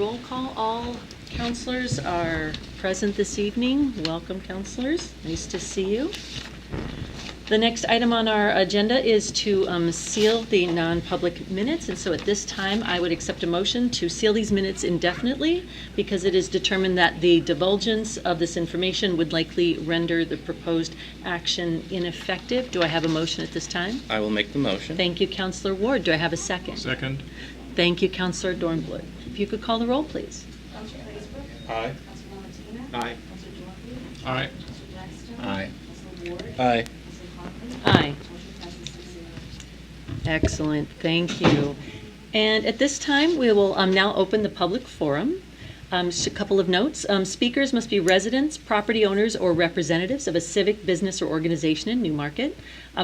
roll call. All councilors are present this evening. Welcome, councilors. Nice to see you. The next item on our agenda is to seal the non-public minutes, and so at this time I would accept a motion to seal these minutes indefinitely because it is determined that the divulgence of this information would likely render the proposed action ineffective. Do I have a motion at this time? I will make the motion. Thank you, Councilor Ward. Do I have a second? Second. Thank you, Councilor Dornbluth. If you could call the roll, please. Councilor Facebook? Aye. Councilor Martina? Aye. Councilor Dornbluth? Aye. Councilor Blackstone? Aye. Councilor Ward? Aye. Councilor Conklin? Aye. Motion passes 6-0. Excellent, thank you. And at this time, we will now open the public forum. Just a couple of notes. Speakers must be residents, property owners, or representatives of a civic, business, or organization in Newmarket.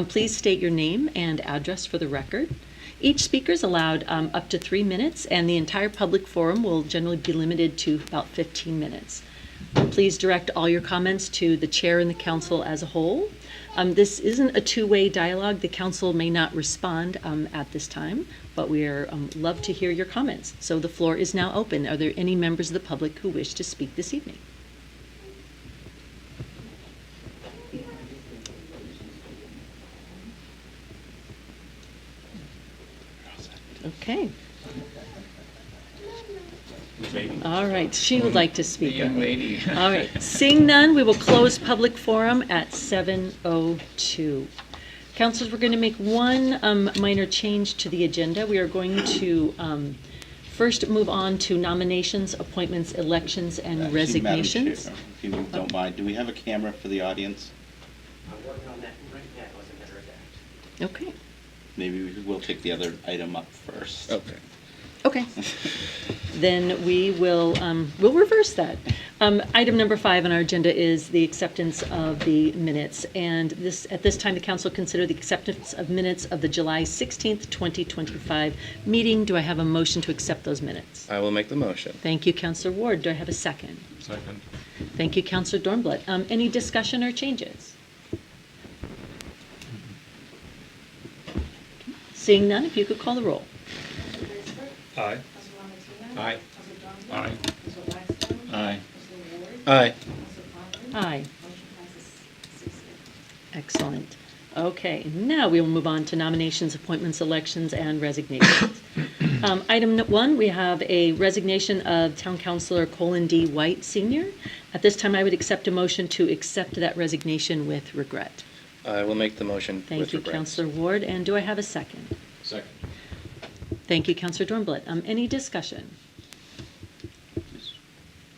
Please state your name and address for the record. Each speaker is allowed up to 3 minutes, and the entire public forum will generally be limited to about 15 minutes. Please direct all your comments to the chair and the council as a whole. This isn't a two-way dialogue. The council may not respond at this time, but we are love to hear your comments. So the floor is now open. Are there any members of the public who wish to speak this evening? Okay. All right, she would like to speak. Young lady. All right, seeing none, we will close public forum at 7:02. Councilors, we're going to make one minor change to the agenda. We are going to first move on to nominations, appointments, elections, and Madam resignations. Chair, if you don't mind, do we have a camera for the audience? I'm working on that right now, as a matter of fact. Okay. Maybe we'll take the other item up first. Okay. Okay. Then we will we'll reverse that. Item number 5 on our agenda is the acceptance of the minutes. And at this time, the council consider the acceptance of minutes of the July 16th, 2025 meeting. Do I have a motion to accept those minutes? I will make the motion. Thank you, Councilor Ward. Do I have a second? Second. Thank you, Councilor Dornbluth. Any discussion or changes? Seeing none, if you could call the roll. Councilor Facebook? Aye. Councilor Martina? Aye. Councilor Dornbluth? Aye. Councilor Blackstone? Aye. Councilor Ward? Aye. Councilor Conklin? Aye. Motion passes 6-0. Excellent. Okay, now we will move on to nominations, appointments, elections, and resignations. Item 1, we have a resignation of Town Councilor Colin D. White, Sr. At this time, I would accept a motion to accept that resignation with regret. I will make the motion Thank with you, regret. Councilor Ward. And do I have a second? Second. Thank you, Councilor Dornbluth. Any discussion?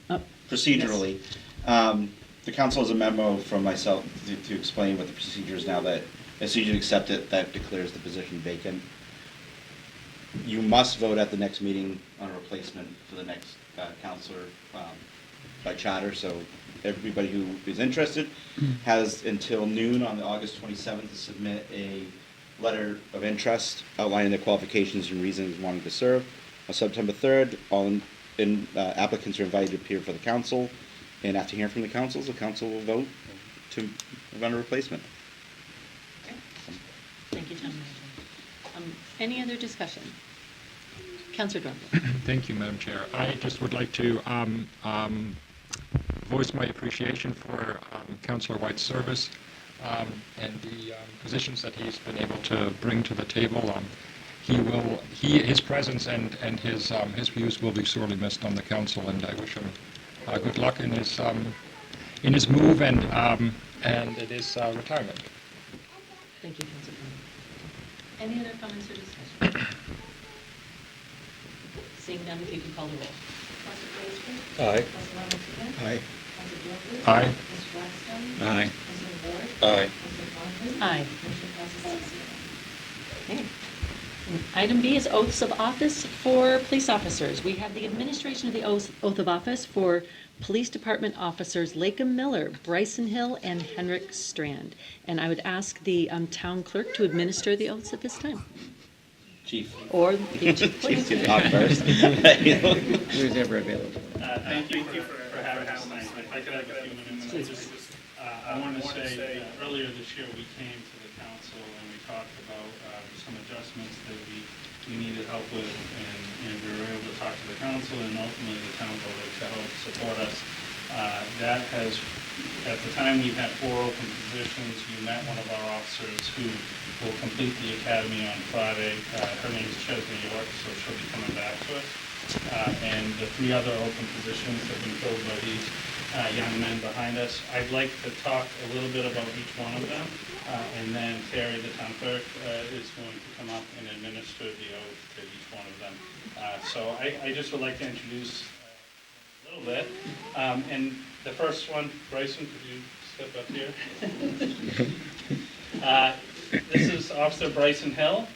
Oh, Procedurally, the council has a memo from myself to explain what the procedure is now that as soon as you accept it, that declares the position vacant. You must vote at the next meeting on a replacement for the next councilor by charter, so everybody who is interested has until noon on August 27th to submit a letter of interest outlining their qualifications and reasons wanting to serve. On September 3rd, applicants are invited to appear for the council, and after hearing from the council will vote to run a replacement. thank you, Town Manager. Any other discussion? Councilor Dornbluth. Thank you, Madam Chair. I just would like to voice my appreciation for Councilor White's service and the positions that he's been able to bring to the table. His presence and his views will be sorely missed on the council, and I wish him good luck in his move and in his retirement. Thank you, Councilor Dornbluth. Any other comments or discussion? Seeing none, if you can call the roll. Councilor Facebook? Aye. Councilor Martina? Aye. Councilor Dornbluth? Aye. Councilor Blackstone? Aye. Councilor Ward? Aye. Councilor Conklin? Aye. Motion passes 6-0. Okay. Item B is oaths of office for police officers. We have the administration of the oath of office for Police Department officers Lakem Miller, Bryson Hill, and Henrik Strand. And I would ask the town clerk to administer the oaths at this time. Chief. Or the chief. Chief can talk first. Who's ever available? Thank you for having us tonight. If I could have a few minutes. I wanted to say, earlier this year, we came to the council and we talked about some adjustments that we we needed help with, and we were able to talk to the council, and ultimately the town voted to help support us. That has, at the time, we had 4 open positions. You met one of our officers who will complete the academy on Friday. Her name is Chesney York, so she'll be coming back to us. And the 3 other open positions have been filled by these young men behind us. I'd like to talk a little bit about each one of them, and then Terry, the town clerk, is going to come up and administer the oath to each one of them. So I just would like to introduce a little bit. And the first one, Bryson, could you step up here? This is Officer Bryson Hill.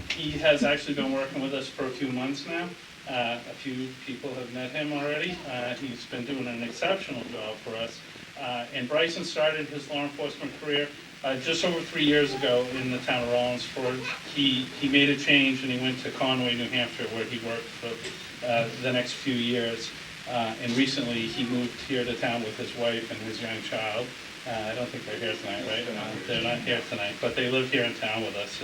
He has actually been working with us for a few months now. A few people have met him already. He's been doing an exceptional job for us. And Bryson started his law enforcement career just over 3 years ago in the town of Rollinsford. He made a change and he went to Conway, New Hampshire, where he worked for the next few years. And recently he moved here to town with his wife and his young child. I don't think they're here tonight, right? They're not here tonight, but they live here in town with us.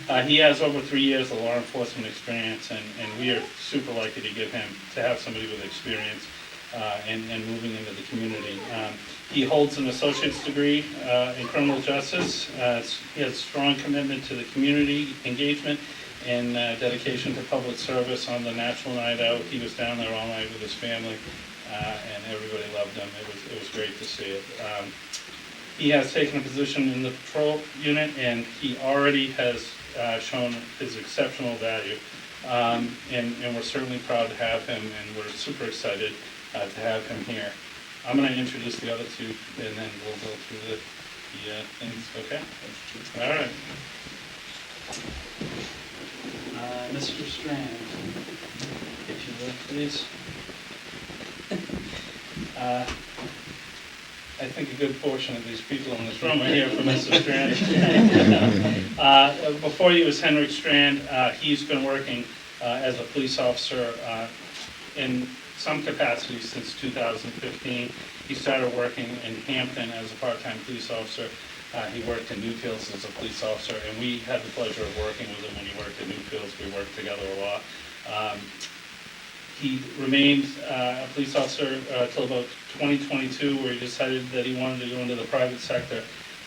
And he has over 3 years of law enforcement experience, and we are super lucky to have somebody with experience and moving into the community. He holds an associate's degree in criminal justice. He has strong commitment to the community engagement and dedication to public service. On the National Night Out, he was down there all night with his family, and everybody loved him. It was great to see it. He has taken a position in the patrol unit, and he already has shown his exceptional value. And we're certainly proud to have him, and we're super excited to have him here. I'm going to introduce the other 2, and then we'll go through the things, okay? All right. Mr. Strand, if you would, please. I think a good portion of these people in this room are here for Mr. Strand. Before you was Henrik Strand. He's been working as a police officer in some capacity since 2015. He started working in Hampton as a part-time police officer. He worked in Newfields as a police officer, and we had the pleasure of working with him when he worked in Newfields. We worked together a lot. He remained a police officer until about 2022, where he decided that he wanted to go into the private sector.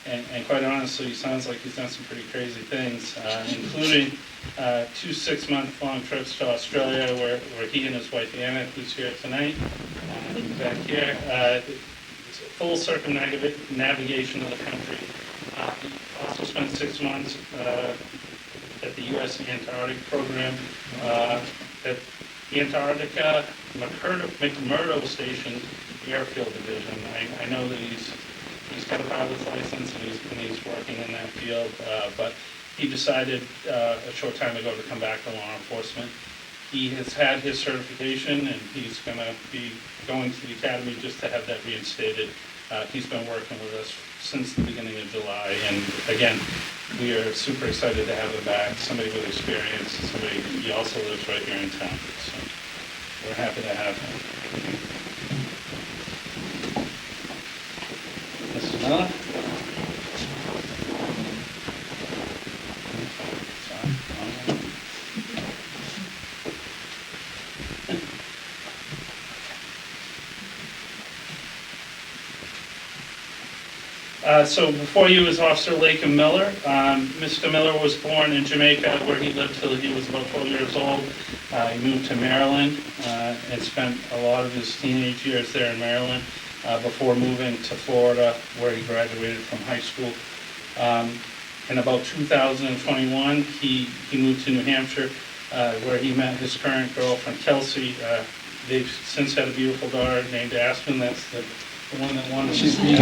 And quite honestly, he sounds like he's done some pretty crazy things, including 2 6-month-long trips to Australia, where he and his wife Anna, who's here tonight, back here, full circumnavigation of the country. He also spent 6 months at the U.S. Antarctic program at Antarctica McMurdo Station Airfield Division. I know that he's got a pilot's license and he's working in that field, but he decided a short time ago to come back to law enforcement. He has had his certification, and he's going to be going to the academy just to have that reinstated. He's been working with us since the beginning of July, and again, we are super excited to have him back. Somebody with experience, he also lives right here in town, so we're happy to have him. Mrs. Miller? So before you is Officer Laken Miller. Mr. Miller was born in Jamaica, where he lived till he was about 12 years old. He moved to Maryland and spent a lot of his teenage years there in Maryland before moving to Florida, where he graduated from high school. In about 2021, he moved to New Hampshire, where he met his current girlfriend, Kelsey. They've since had a beautiful daughter named Aspen. That's the one that wanted to speak.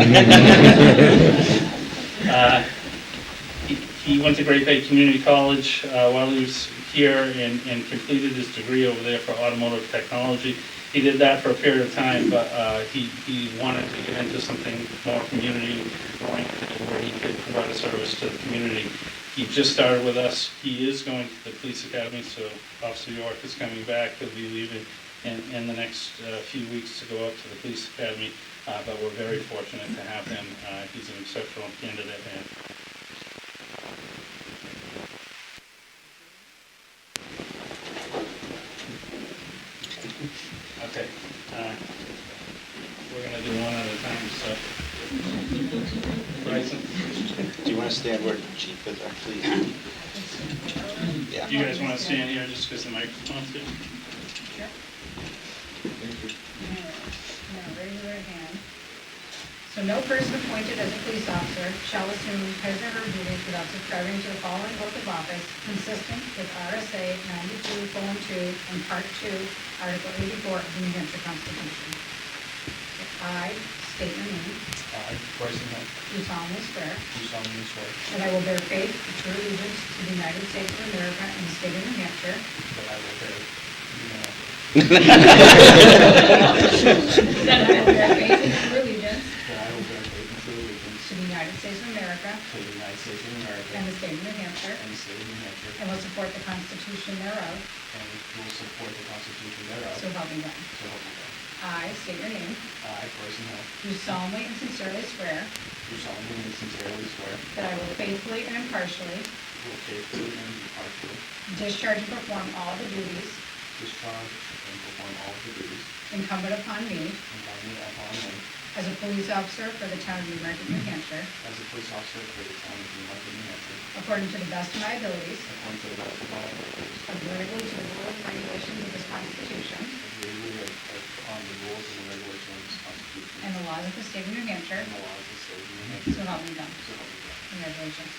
He went to Great Bay Community College while he was here and completed his degree over there for automotive technology. He did that for a period of time, but he wanted to get into something more community-oriented where he could provide a service to the community. He just started with us. He is going to the police academy, so Officer York is coming back. He'll be leaving in the next few weeks to go up to the police academy, but we're very fortunate to have him. He's an exceptional candidate. so. Bryson, Do you want to stand where Chief is, please? Yeah. do you guys want to stand here just because the microphone's here? Now, raise your right hand. So no person appointed as a police officer shall assume his or her duties without subscribing to the following oath of office consistent with RSA 92:2 and Part 2, Article 84 of the New Hampshire Constitution. So I state your name, I, Bryson Hunt, do solemnly swear do solemnly swear that I will bear faith and true allegiance to the United States of America and the state of New Hampshire, that I will bear, that I will bear faith and true allegiance that I will bear faith and true allegiance to the United States of America to the United States of America and the state of New Hampshire, and the state of New Hampshire, and will support the Constitution thereof, and will support the Constitution thereof, so help me God. so help me God. I state your name, I, Bryson Hunt, do solemnly and sincerely swear do solemnly and sincerely swear that I will faithfully and impartially will faithfully and impartially discharge and perform all the duties discharge and perform all of the duties incumbent upon me incumbent upon me as a police officer for the town of Newmarket, New Hampshire, as a police officer for the town of Newmarket, New Hampshire, according to the best of my abilities, according to the best of my abilities, agreeably to the rules and regulations of this Constitution agreeably on the rules and the regulations of this Constitution and the laws of the state of New Hampshire, and the laws of the state of New Hampshire, so help me God. so help me God. Congratulations.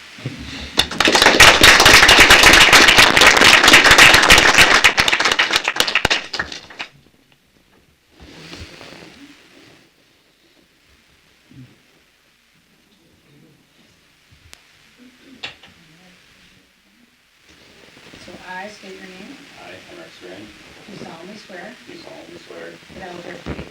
So I state your name, I, Henrik Strand, do solemnly swear do solemnly swear that I will bear faith in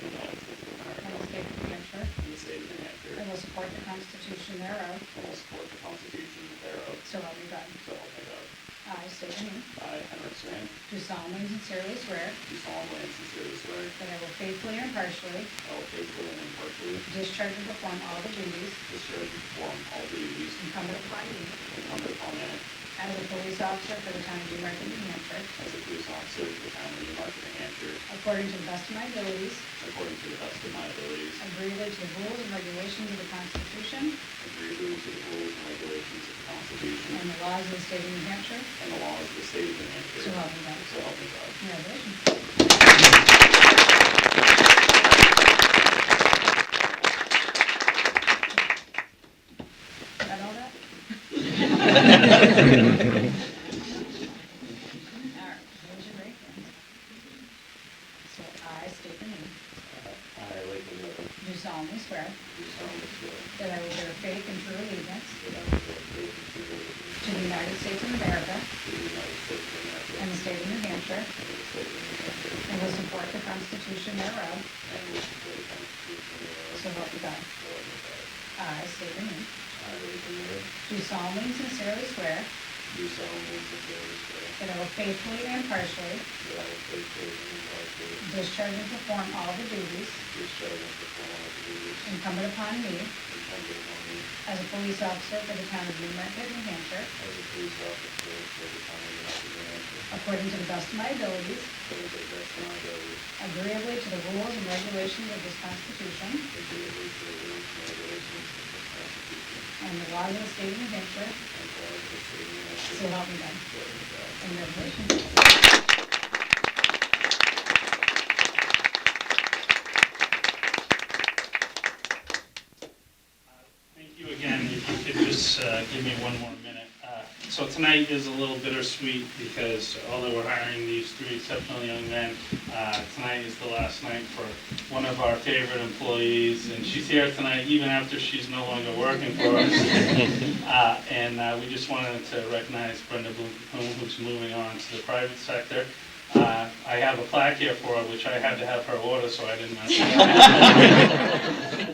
the United States of America and will state of New Hampshire, and the state of New Hampshire, and will support the Constitution thereof, and will support the Constitution thereof, so help me God. so help me God. I state your name, I, Henrik Strand, do solemnly and sincerely swear do solemnly and sincerely swear that I will faithfully and impartially I will faithfully and impartially discharge and perform all the duties discharge and perform all the duties incumbent upon me incumbent upon me as a police officer for the town of Newmarket, New Hampshire, as a police officer for the town of Newmarket, New Hampshire, according to the best of my abilities, according to the best of my abilities, agreeably to the rules and regulations of the Constitution agreeably to the rules and regulations of the Constitution and the laws of the state of New Hampshire, and the laws of the state of New Hampshire, so help me God. so help me God. Congratulations. Got all that? All right, raise your right hand. So I state your name, I, Lakeland Miller, do solemnly swear do solemnly swear that I will bear faith and true allegiance that I will bear faith and true allegiance to the United States of America to the United States of America and the state of New Hampshire, and the state of New Hampshire, and will support the Constitution thereof, and will support the Constitution thereof, so help me God. so help me God. I state your name, I, Lakeland Miller, do solemnly and sincerely swear do solemnly and sincerely swear that I will faithfully and impartially that I will faithfully and impartially discharge and perform all the duties discharge and perform all the duties incumbent upon me incumbent upon me as a police officer for the town of Newmarket, New Hampshire, as a police officer for the town of Newmarket, New Hampshire, according to the best of my abilities, according to the best of my abilities, agreeably to the rules and regulations of this Constitution agreeably to the rules and regulations of this Constitution, and the laws of the state of New Hampshire, and the laws of the state of New Hampshire, so help me God. so help me God. Congratulations. Thank you again. If you could just give me one more minute. So tonight is a little bittersweet because although we're hiring these three exceptional young men, tonight is the last night for one of our favorite employees, and she's here tonight even after she's no longer working for us. And we just wanted to recognize Brenda Bloom, who's moving on to the private sector. I have a plaque here for her, which I had to have her order, so I didn't mess it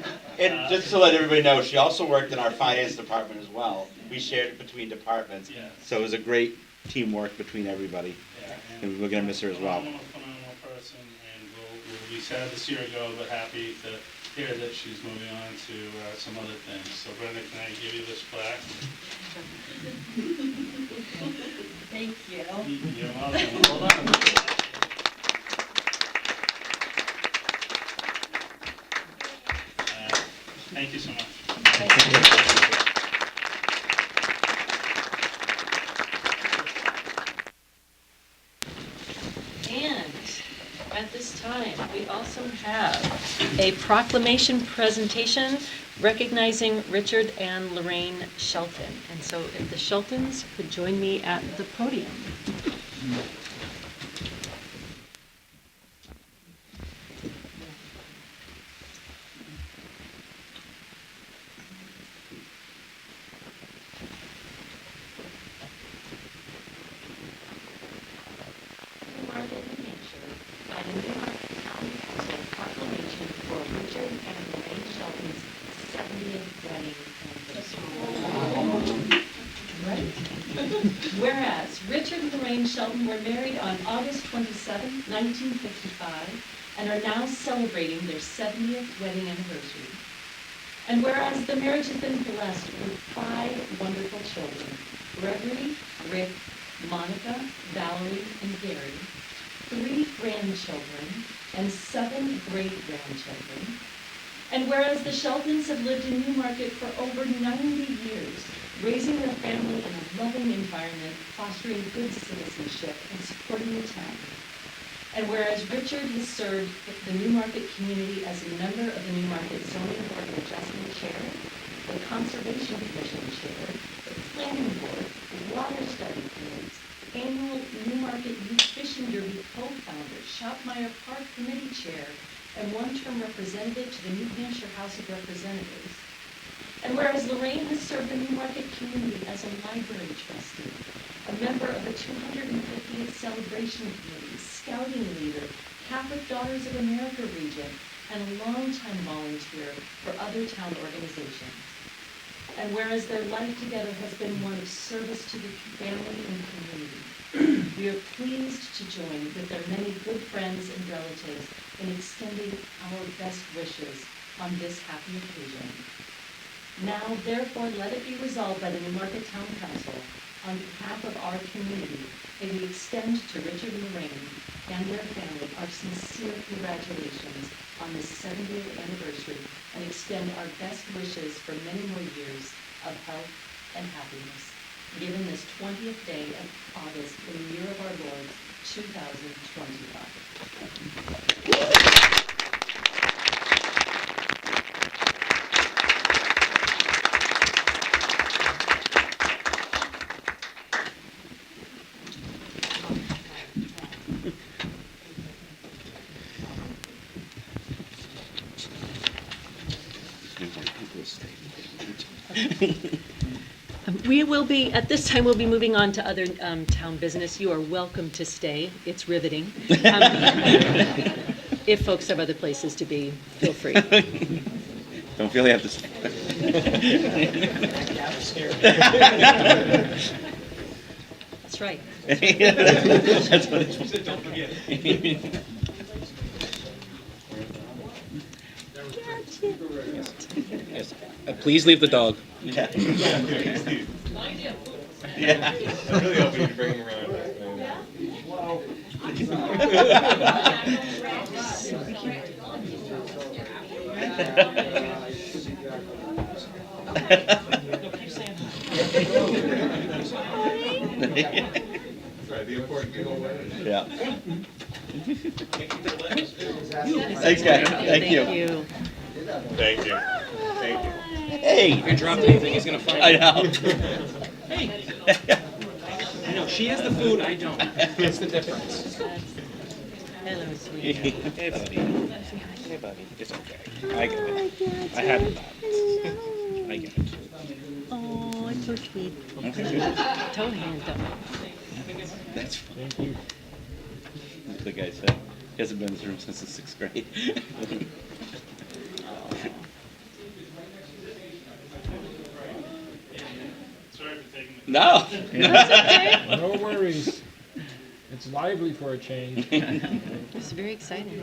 up. And just to let everybody know, she also worked in our finance department as well. We shared it between departments. Yeah. So it was a great teamwork between everybody. Yeah, And we're gonna miss her as well. Phenomenal person, and we'll be sad to see her go, but happy to hear that she's moving on to some other things. So Brenda, can I give you this plaque? Thank you. You're welcome. Hold on. Thank you so much. And at this time, we also have a proclamation presentation recognizing Richard and Lorraine Shelton. And so if the Sheltons could join me at the podium. Newmarket, New Hampshire, by the Newmarket Town Council proclamation for Richard and Lorraine Shelton's 70th wedding anniversary. Whereas Richard and Lorraine Shelton were married on August 27, 1955, and are now celebrating their 70th wedding anniversary. And whereas the marriage has been blessed with 5 wonderful children, Gregory, Rick, Monica, Valerie, and Gary, 3 grandchildren, and 7 great-grandchildren. And whereas the Sheltons have lived in Newmarket for over 90 years, raising their family in a loving environment, fostering good citizenship, and supporting the town. And whereas Richard has served the Newmarket community as a member of the Newmarket Zoning Board of Adjustment Chair, the Conservation Commission Chair, the Planning Board, the Water Study Committees, annual Newmarket Youth Fishing Derby co-founder, Shopmire Park Committee Chair, and one-term representative to the New Hampshire House of Representatives. And whereas Lorraine has served the Newmarket community as a library trustee, a member of the 250th Celebration Committee, scouting leader, Catholic Daughters of America region, and a longtime volunteer for other town organizations. And whereas their life together has been one of service to the family and community, we are pleased to join with their many good friends and relatives in extending our best wishes on this happy occasion. Now, therefore, let it be resolved by the Newmarket Town Council, on behalf of our community, that we extend to Richard and Lorraine and their family our sincere congratulations on this 70th anniversary, and extend our best wishes for many more years of health and happiness, given this 20th day of August in the year of our Lord, 2025. We will be, at this time, we'll be moving on to other town business. You are welcome to stay. It's riveting. If folks have other places to be, feel free. Don't feel you have to stay. That's right. That's what it's. Don't forget. Yes. Please leave the dog. Yeah. I really hope you bring him around. The important Yeah. Thanks, guys. Thank you. Thank you. Thank you. Hey. If you drop anything, he's gonna find I it. know. I know, she has the food, I don't. That's the difference. Hello, sweetie. Hey, buddy. Hey, buddy. It's okay. I get it. I had it. I get it. Oh, it's so sweet. Toe hand up. That's fine. Thank you. The guy said he hasn't been in this room since the 6th grade. Sorry for taking the... No. No worries. It's lively for a change. It's very exciting.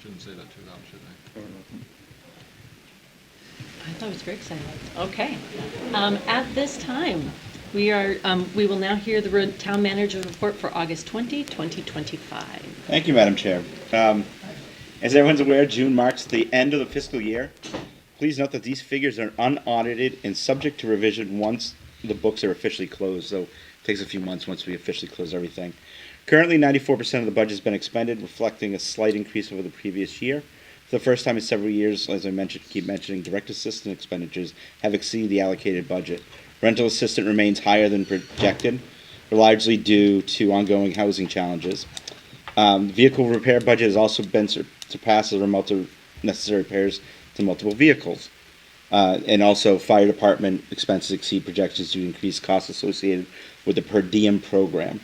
Shouldn't say that too loud, should I? I thought it was very exciting. Okay. At this time, we will now hear the town manager's report for August 20, 2025. Thank you, Madam Chair. As everyone's aware, June marks the end of the fiscal year. Please note that these figures are unaudited and subject to revision once the books are officially closed. So it takes a few months once we officially close everything. Currently, 94% of the budget has been expended, reflecting a slight increase over the previous year. For the first time in several years, as I keep mentioning, direct assistant expenditures have exceeded the allocated budget. Rental assistant remains higher than projected, largely due to ongoing housing challenges. Vehicle repair budget has also been surpassed as a result of necessary repairs to multiple vehicles. And also, fire department expenses exceed projections due to increased costs associated with the per diem program.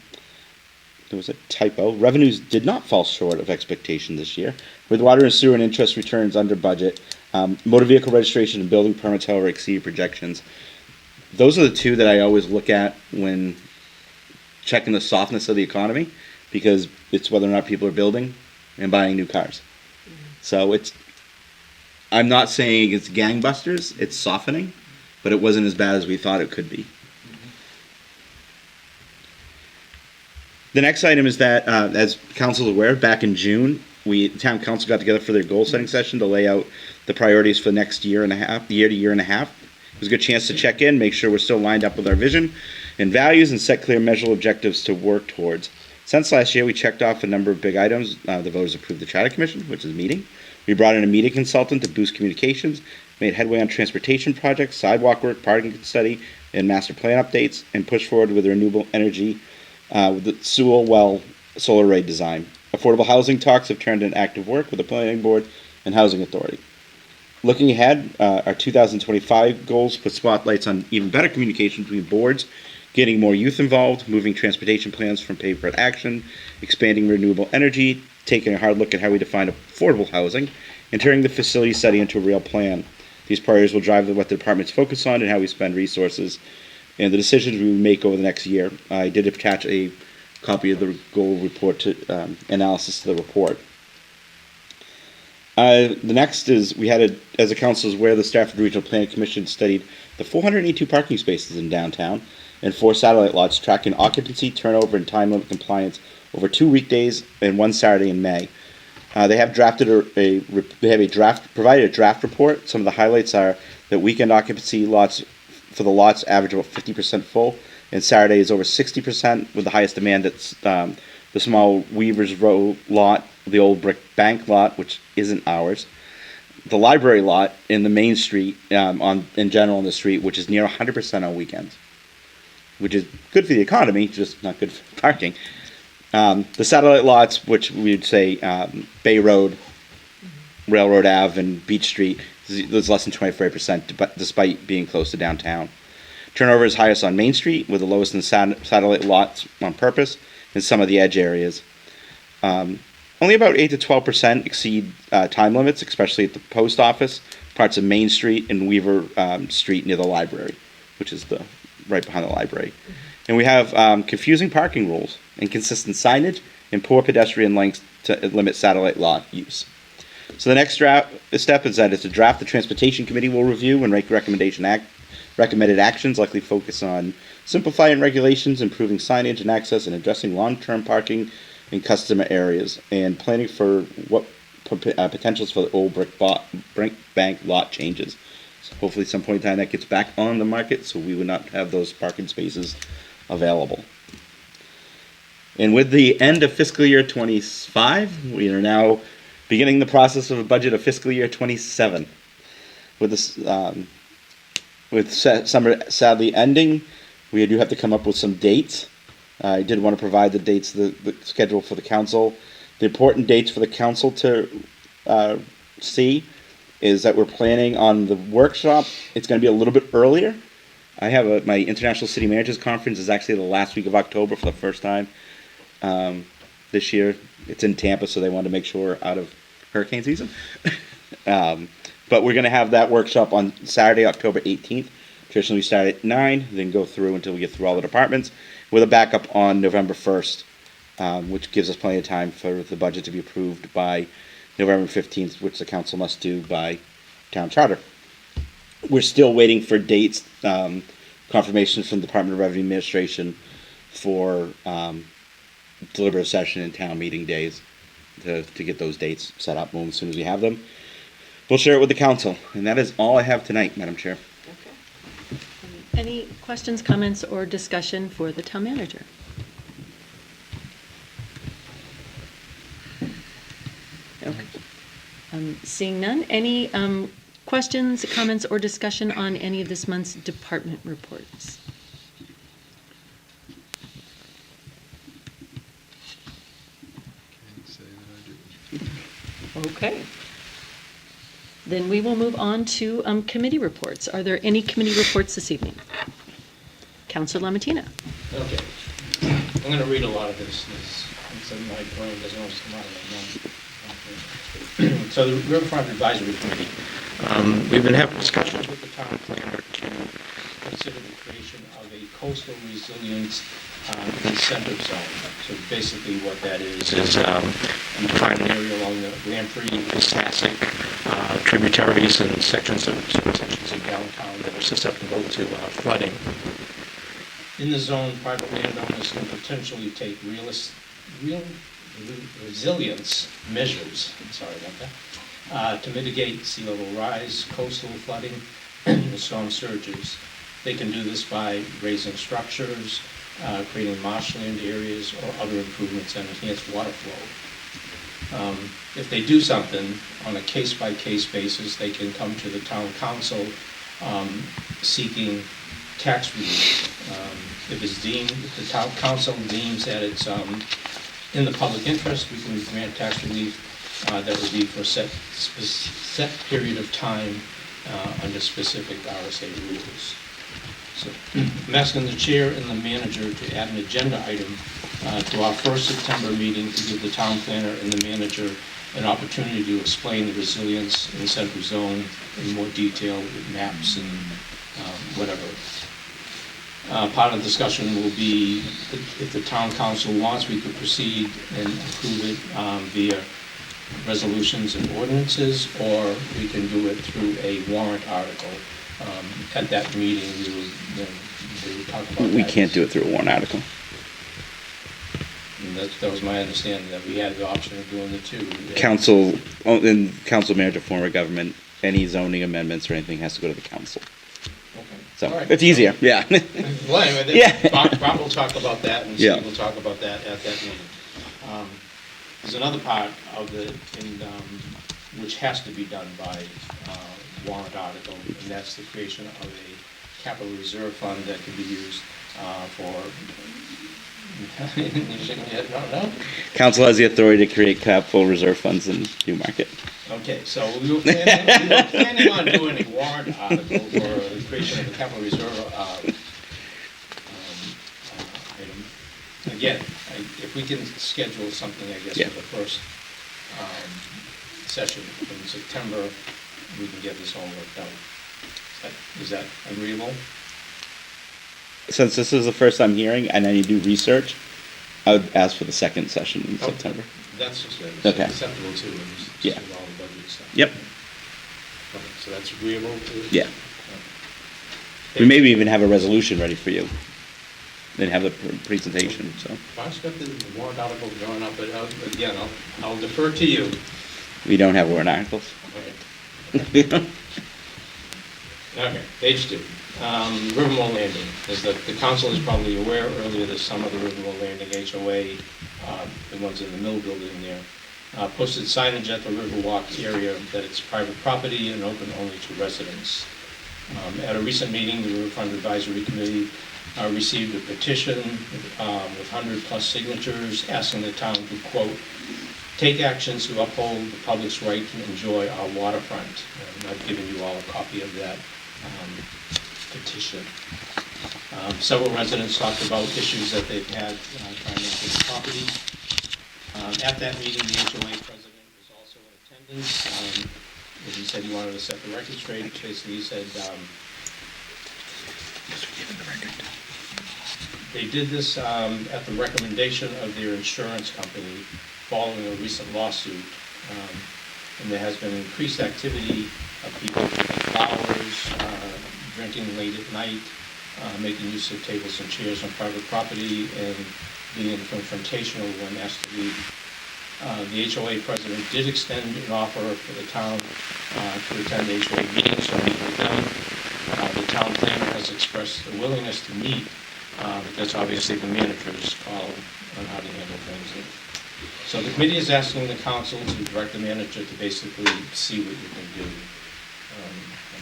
There was a typo. Revenues did not fall short of expectation this year, with water and sewer and interest returns under budget. Motor vehicle registration and building permits, however, exceeded projections. Those are the two that I always look at when checking the softness of the economy, because it's whether or not people are building and buying new cars. So I'm not saying it's gangbusters, it's softening, but it wasn't as bad as we thought it could be. The next item is that, as council is aware, back in June, town council got together for their goal setting session to lay out the priorities for the next year to year and a half. It was a good chance to check in, make sure we're still lined up with our vision and values, and set clear measurable objectives to work towards. Since last year, we checked off a number of big items. The voters approved the Charter Commission, which is a meeting. We brought in a media consultant to boost communications, made headway on transportation projects, sidewalk work, parking study, and master plan updates, and pushed forward with renewable energy with the Sewell Well solar array design. Affordable housing talks have turned into active work with the Planning Board and Housing Authority. Looking ahead, our 2025 goals put spotlights on even better communication between boards, getting more youth involved, moving transportation plans from paper to action, expanding renewable energy, taking a hard look at how we define affordable housing, and turning the facility study into a real plan. These priorities will drive what the departments focus on and how we spend resources and the decisions we make over the next year. I did attach a copy of the goal report to analysis to the report. The next is as a council is aware, the Stafford Regional Planning Commission studied the 482 parking spaces in downtown and 4 satellite lots, tracking occupancy, turnover, and time limit compliance over 2 weekdays and 1 Saturday in May. They have provided a draft report. Some of the highlights are that weekend occupancy for the lots average about 50% full, and Saturday is over 60%, with the highest demand at the small Weaver's Row lot, the old brick bank lot, which isn't ours, the library lot, in the main street, in general on the street, which is near 100% on weekends, which is good for the economy, just not good for parking. The satellite lots, which we would say Bay Road, Railroad Ave, and Beach Street, there's less than 25%, despite being close to downtown. Turnover is highest on Main Street, with the lowest in satellite lots on purpose, in some of the edge areas. Only about 8 to 12% exceed time limits, especially at the post office, parts of Main Street, and Weaver Street near the library, which is right behind the library. And we have confusing parking rules, inconsistent signage, and poor pedestrian lengths to limit satellite lot use. So the next step is that it's a draft the Transportation Committee will review and make recommended actions, likely focus on simplifying regulations, improving signage and access, and addressing long-term parking in customer areas, and planning for what potentials for the old brick bank lot changes. So hopefully some point in time that gets back on the market, so we would not have those parking spaces available. And with the end of fiscal year 25, we are now beginning the process of a budget of fiscal year 27. With summer sadly ending, we do have to come up with some dates. I did want to provide the dates, the schedule for the council. The important dates for the council to see is that we're planning on the workshop. It's going to be a little bit earlier. I have my International City Managers Conference is actually the last week of October for the first time this year. It's in Tampa, so they wanted to make sure we're out of hurricane season. But we're going to have that workshop on Saturday, October 18th. Traditionally, we start at 9, then go through until we get through all the departments, with a backup on November 1st, which gives us plenty of time for the budget to be approved by November 15th, which the council must do by town charter. We're still waiting for dates, confirmations from the Department of Revenue Administration for deliberative session and town meeting days. to get those dates set up. As soon as we have them, we'll share it with the council. And that is all I have tonight, Madam Chair. Any questions, comments, or discussion for the town manager? Okay. Seeing none, any questions, comments, or discussion on any of this month's department reports? Can't say that I do. Okay. Then we will move on to committee reports. Are there any committee reports this evening? Councilor Lamatina. Okay. I'm going to read a lot of this. My brain doesn't always come out of my mouth. So the Riverfront Advisory Committee, we've been having discussions with the town planner to consider the creation of a coastal resilience incentive zone. So basically what that is you define an area along the Lamprey, Wissassick, tributaries and sections of downtown that are susceptible to flooding. In the zone, private landowners can potentially take real resilience measures, to mitigate sea level rise, coastal flooding, and storm surges. They can do this by raising structures, creating marshland areas, or other improvements that enhance water flow. If they do something on a case-by-case basis, they can come to the town council seeking tax relief. If the town council deems that it's in the public interest, we can grant tax relief that would be for a set period of time under specific RSA rules. So I'm asking the chair and the manager to add an agenda item to our first September meeting to give the town planner and the manager an opportunity to explain the resilience incentive zone in more detail with maps and whatever. Part of the discussion will be if the town council wants, we could proceed and approve it via resolutions and ordinances, or we can do it through a warrant article. At that meeting, we would talk about that. We can't do it through a warrant article. And that was my understanding, that we had the option of doing the two. Council, in council manager form of government, any zoning amendments or anything has to go to the council. Okay. So All right. it's easier, yeah. Well, anyway, Yeah. Bob will talk about that, and Yeah. Steve will talk about that at that meeting. There's another part of it which has to be done by warrant article, and that's the creation of a capital reserve fund that can be used for. You're shaking your head, no? Council has the authority to create capital reserve funds in Newmarket. Okay, so we were planning on doing a warrant article for the creation of a capital reserve item. Again, if we can schedule something, I guess, Yeah. for the first session in September, we can get this all worked out. Is that agreeable? Since this is the first time hearing and I need to do research, I would ask for the second session in Oh. September. That's just good. Okay. Acceptable too, and just Yeah. with all the budget stuff. Yep. Okay, so that's agreeable to? Yeah. Okay. We maybe even have a resolution ready for you. Then have the presentation, so. I expect the warrant article going up, but again, I'll defer to you. We don't have warrant articles. Okay. Okay, page 2. Rivermore Landing. As the council is probably aware, earlier this summer, the Rivermore Landing HOA, the ones in the mill building there, posted signage at the Riverwalk area that it's private property and open only to residents. At a recent meeting, the Riverfront Advisory Committee received a petition with 100+ signatures asking the town to, quote, take actions to uphold the public's right to enjoy our waterfront. I've given you all a copy of that petition. Several residents talked about issues that they've had trying to enter the property. At that meeting, the HOA president was also in attendance. He said he wanted to set the record straight. Basically, he said they did this at the recommendation of their insurance company following a recent lawsuit. And there has been increased activity of people picking flowers, drinking late at night, making use of tables and chairs on private property, and being confrontational when asked to leave The HOA president did extend an offer for the town to attend the HOA meetings, so meet with them. The town planner has expressed a willingness to meet, but that's obviously the manager's call on how to handle things. So the committee is asking the council to direct the manager to basically see what you can do.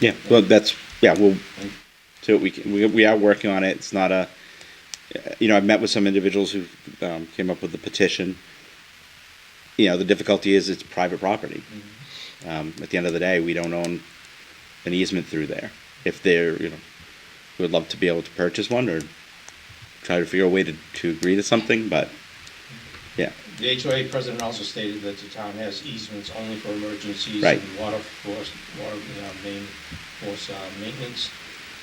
Yeah, well, we'll see what we can, we are working on it. It's not a, I've met with some individuals who came up with the petition. The difficulty is it's private property. At the end of the day, we don't own an easement through there. If they're, we would love to be able to purchase one or try to figure a way to agree to something, but yeah. The HOA president also stated that the town has easements only for emergencies Right. and water main force maintenance.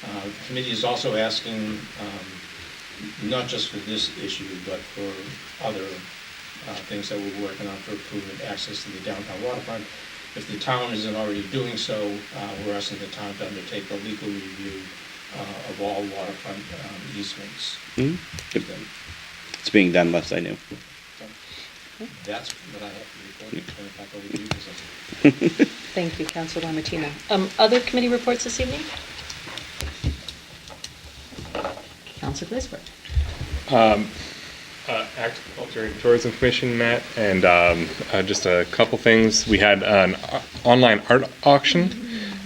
The committee is also asking, not just for this issue, but for other things that we're working on for improvement access to the downtown waterfront. If the town isn't already doing so, we're asking the town to undertake a legal review of all waterfront easements. It's being done, less I knew. So that's what I have to report. Turn it back over to you, Ms. Thank you, Councilor Lamartina. Other committee reports this evening? Councilor Glazebrook. Agriculture and Tourism Commission met, and just a couple things. We had an online art auction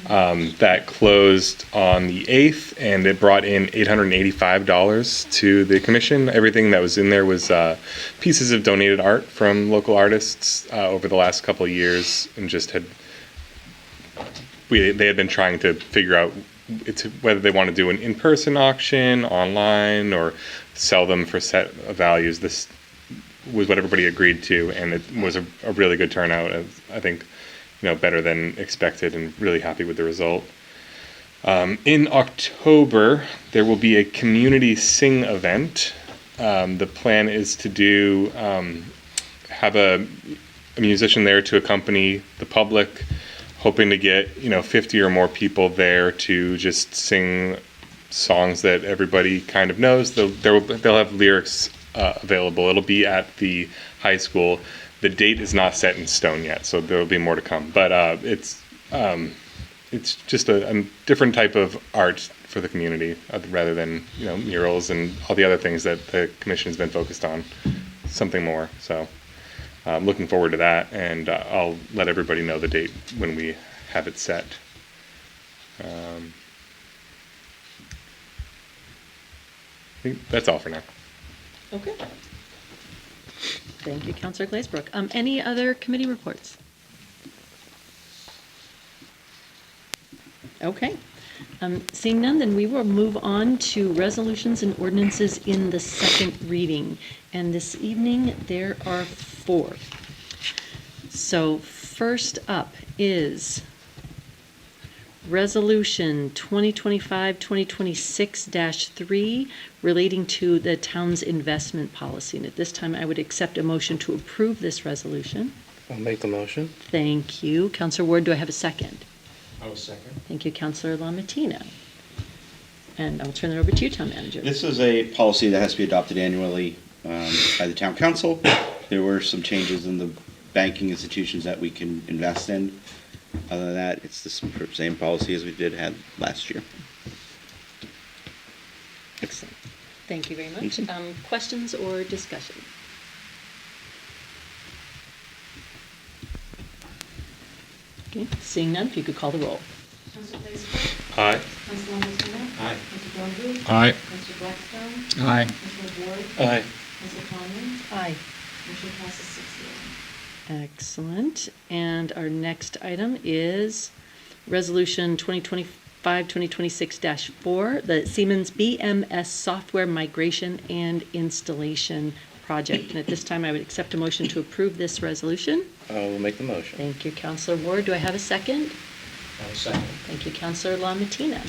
that closed on the 8th, and it brought in $885 to the commission. Everything that was in there was pieces of donated art from local artists over the last couple of years, and just they had been trying to figure out whether they want to do an in-person auction, online, or sell them for set values. This was what everybody agreed to, and it was a really good turnout. I think, better than expected, and really happy with the result. In October, there will be a community sing event. The plan is to have a musician there to accompany the public, hoping to get 50 or more people there to just sing songs that everybody kind of knows. They'll have lyrics available. It'll be at the high school. The date is not set in stone yet, so there will be more to come. But it's just a different type of art for the community, rather than murals and all the other things that the commission has been focused on. Something more. So I'm looking forward to that, and I'll let everybody know the date when we have it set. I think that's all for now. Okay. Thank you, Councilor Glazebrook. Any other committee reports? Okay. Seeing none, then we will move on to resolutions and ordinances in the second reading. And this evening, there are 4. So first up is Resolution 2025-2026-3 relating to the town's investment policy. And at this time, I would accept a motion to approve this resolution. I'll make the motion. Thank you. Councilor Ward, do I have a second? I will second. Thank you, Councilor Lamartina. And I'll turn it over to you, Town Manager. This is a policy that has to be adopted annually by the town council. There were some changes in the banking institutions that we can invest in. Other than that, it's the same policy as we had last year. Excellent. Thank you very much. Questions or discussion? Okay, seeing none, if you could call the roll. Councilor Glazebrook. Aye. Councilor Lamartina. Aye. Councilor Bellevue. Aye. Councilor Blackstone. Aye. Councilor Ward. Aye. Councilor Conlon. Aye. Motion passes 6-0. Excellent. And our next item is Resolution 2025-2026-4, the Siemens BMS software migration and installation project. And at this time, I would accept a motion to approve this resolution. I will make the motion. Thank you, Councilor Ward. Do I have a second? I will second. Thank you, Councilor Lamartina.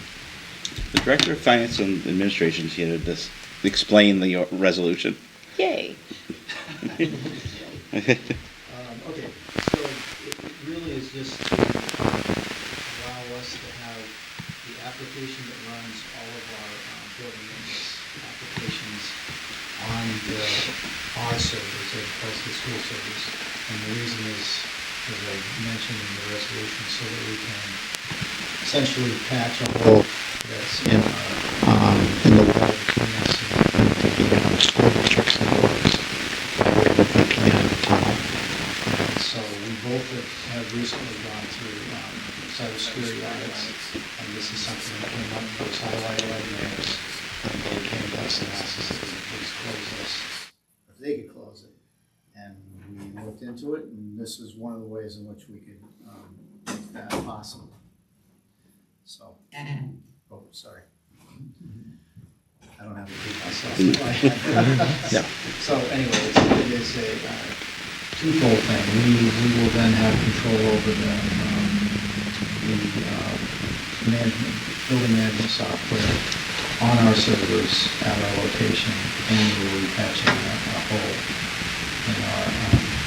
The Director of Finance and Administration is here to explain the resolution. Yay. Okay, so it really is just to allow us to have the application that runs all of our building maintenance applications on our servers as opposed to school servers. And the reason is, as I mentioned in the resolution, so that we can essentially patch a hole that's in the wall between us and the school districts and boards that way that they can at the time. So we both have recently gone through cybersecurity audits, and this is something that came up that was highlighted by the mayors. And they came to us and asked us if we could please close this, if they could close it. And we looked into it, and this is one of the ways in which we could make that possible. So, oh, sorry. I don't have to repeat myself. No. So anyway, it is a twofold thing. We will then have control over the management, building management software on our servers at our location, and we'll be patching a hole in our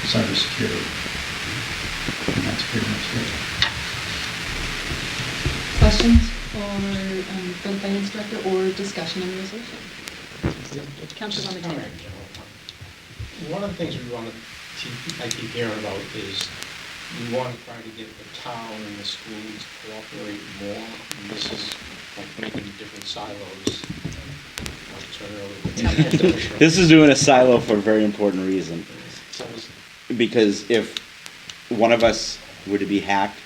cybersecurity. And that's pretty much it. Questions for the finance director or discussion on the resolution? Councilor on the All table. right, General. One of the things we want to, I keep hearing about is we want to try to get the town and the schools to cooperate more. And this is like making different silos. I'll turn it over to the town administrator. This is doing a silo for a very important reason. So it's- Because if one of us were to be hacked,